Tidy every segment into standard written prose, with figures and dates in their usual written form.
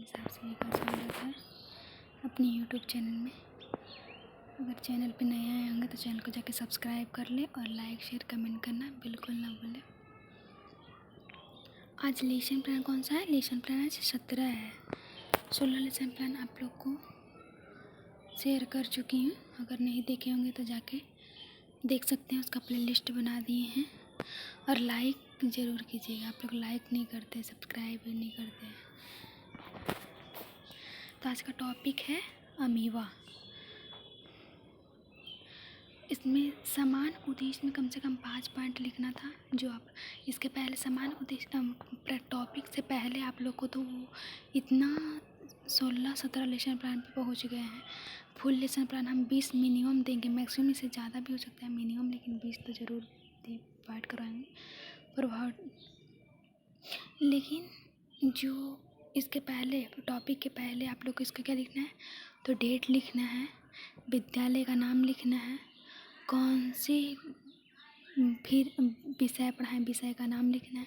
Friends, आप सभी का स्वागत है अपने यूट्यूब चैनल में। अगर चैनल पे नए आए होंगे तो चैनल को जाके सब्सक्राइब कर लें और लाइक शेयर कमेंट करना बिल्कुल ना भूलें। आज लेसन प्लान कौन सा है? लेसन प्लान आज 17 है। 16 लेसन प्लान आप लोग को शेयर कर चुकी हूँ। अगर नहीं देखे होंगे तो जाके देख सकते हैं, उसका प्लेलिस्ट बना दिए हैं। और लाइक ज़रूर कीजिएगा, आप लोग लाइक नहीं करते, सब्सक्राइब भी नहीं करते हैं। तो आज का टॉपिक है अमीबा। इसमें समान उद्देश्य में कम से कम 5 पॉइंट लिखना था। जो आप इसके पहले समान उद्देश्य टॉपिक से पहले आप लोग को तो वो इतना 16-17 लेसन प्लान पे पहुंच गए हैं। फुल लेसन प्लान हम 20 मिनिमम देंगे, मैक्सिमम इससे ज़्यादा भी हो सकता है मिनिमम, लेकिन 20 तो ज़रूर प्रोवाइड कराएंगे प्रभाव। लेकिन जो इसके पहले टॉपिक के पहले आप लोग को इसका क्या लिखना है, तो डेट लिखना है, विद्यालय का नाम लिखना है, कौन सी फिर विषय पढ़ाएं विषय का नाम लिखना है।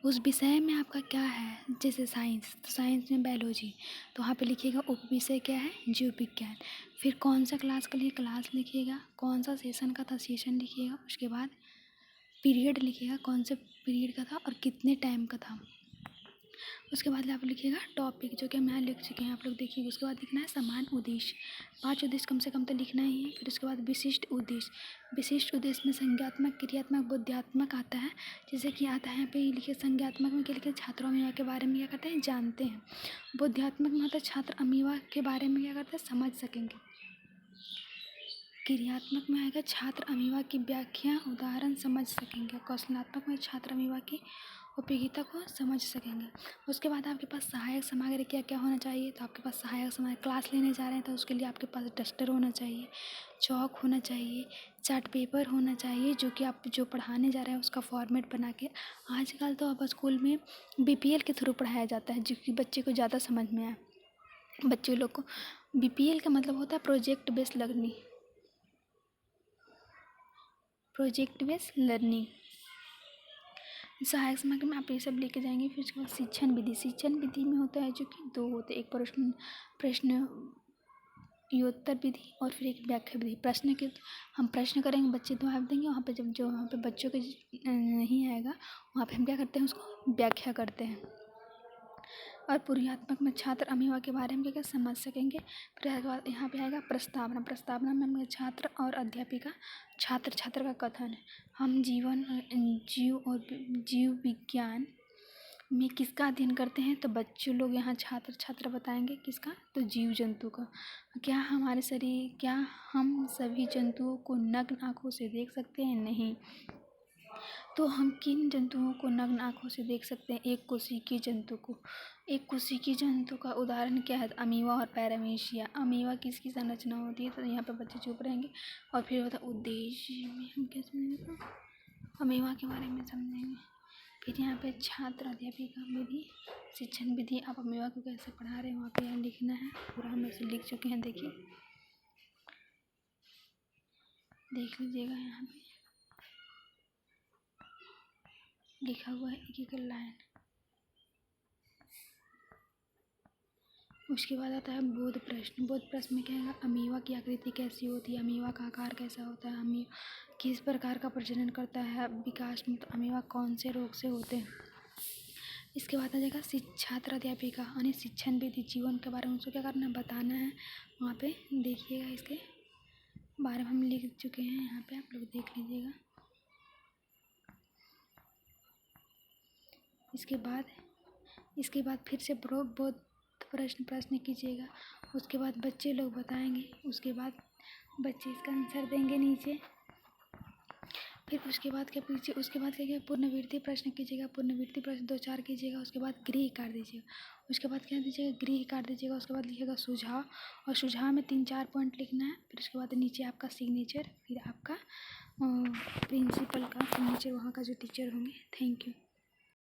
उस विषय में आपका क्या है, जैसे साइंस तो साइंस में बायोलॉजी, तो वहाँ पे लिखिएगा उप विषय क्या है, जीव विज्ञान। फिर कौन सा क्लास के लिए क्लास लिखिएगा, कौन सा सेशन का था सेशन लिखिएगा। उसके बाद पीरियड लिखिएगा, कौन से पीरियड का था और कितने टाइम का था। उसके बाद आप लिखिएगा टॉपिक, जो कि हम यहाँ लिख चुके हैं, आप लोग देखिएगा। उसके बाद लिखना है समान उद्देश्य, 5 उद्देश्य कम से कम तो लिखना ही है। फिर उसके बाद विशिष्ट उद्देश्य, विशिष्ट उद्देश्य में संज्ञात्मक, क्रियात्मक, बोधात्मक आता है। जैसे कि आता है यहाँ पे लिखिए संज्ञात्मक में क्या लिखे, छात्रों अमीबा के बारे में क्या करते हैं, जानते हैं। बोधात्मक में होता है छात्र अमीबा के बारे में क्या करते हैं, समझ सकेंगे। क्रियात्मक में आएगा छात्र अमीबा की व्याख्या उदाहरण समझ सकेंगे। कौशलात्मक में छात्र अमीबा की उपयोगिता को समझ सकेंगे। उसके बाद आपके पास सहायक सामग्री क्या क्या होना चाहिए, तो आपके पास सहायक सामग्री, क्लास लेने जा रहे हैं तो उसके लिए आपके पास डस्टर होना चाहिए, चौक होना चाहिए, चार्ट पेपर होना चाहिए, जो कि आप जो पढ़ाने जा रहे हैं उसका फॉर्मेट बना के। आजकल तो अब स्कूल में BPL के थ्रू पढ़ाया जाता है, जो कि बच्चे को ज़्यादा समझ में आए। बच्चे लोग को BPL का मतलब होता है project based learning, project based learning. सहायक सामग्री में आप ये सब लेके जाएंगे। फिर उसके बाद शिक्षण विधि, शिक्षण विधि में होता है जो कि 2 होते हैं, एक प्रश्नोत्तर विधि और फिर एक व्याख्या विधि। प्रश्न के हम प्रश्न करेंगे, बच्चे जवाब देंगे, वहाँ पे जब जो वहाँ पे बच्चों के नहीं आएगा वहाँ पे हम क्या करते हैं, उसको व्याख्या करते हैं। और पूर्वात्मक में छात्र अमीबा के बारे में क्या समझ सकेंगे। फिर उसके बाद यहाँ पे आएगा प्रस्तावना, प्रस्तावना में हम छात्र और अध्यापिका, छात्र छात्र का कथन है। हम जीव विज्ञान में किसका अध्ययन करते हैं, तो बच्चों लोग यहाँ छात्र छात्र बताएंगे किसका, तो जीव जंतु का। क्या हमारे शरीर, क्या हम सभी जंतुओं को नग्न आँखों से देख सकते हैं, नहीं। तो हम किन जंतुओं को नग्न आँखों से देख सकते हैं, एक कोशिकीय जंतु को। एक कोशिकीय जंतु का उदाहरण क्या है, अमीबा और पैरामीशिया। अमीबा किसकी संरचना होती है, तो यहाँ पे बच्चे चुप रहेंगे। और फिर होता है उद्देश्य में हम क्या समझेंगे, तो अमीबा के बारे में समझेंगे। फिर यहाँ पे छात्र अध्यापिका विधि, शिक्षण विधि, आप अमीबा को कैसे पढ़ा रहे हैं वहाँ पे यहाँ लिखना है। पूरा हम ऐसे लिख चुके हैं, देखिए देख लीजिएगा, यहाँ पे लिखा हुआ है एक एक लाइन। उसके बाद आता है बोध प्रश्न। बोध प्रश्न में क्या है, अमीबा की आकृति कैसी होती है, अमीबा का आकार कैसा होता है, अमीबा किस प्रकार का प्रजनन करता है, विकास में अमीबा कौन से रोग से होते हैं। इसके बाद आ जाएगा छात्र अध्यापिका यानी शिक्षण विधि, जीवन के बारे में उसको क्या करना है, बताना है। वहाँ पे देखिएगा, इसके बारे में हम लिख चुके हैं, यहाँ पे आप लोग देख लीजिएगा। इसके बाद फिर से बोध प्रश्न कीजिएगा। उसके बाद बच्चे लोग बताएंगे, उसके बाद बच्चे इसका आंसर देंगे नीचे। फिर उसके बाद क्या पुनरावृत्ति प्रश्न कीजिएगा, पुनरावृत्ति प्रश्न 2-4 कीजिएगा। उसके बाद गृह कार्य दीजिएगा, उसके बाद क्या दीजिएगा, गृह कार्य दीजिएगा। उसके बाद लिखिएगा सुझाव, और सुझाव में 3-4 पॉइंट लिखना है। फिर उसके बाद नीचे आपका सिग्नेचर, फिर आपका प्रिंसिपल का सिग्नेचर, वहाँ का जो टीचर होंगे। Thank you.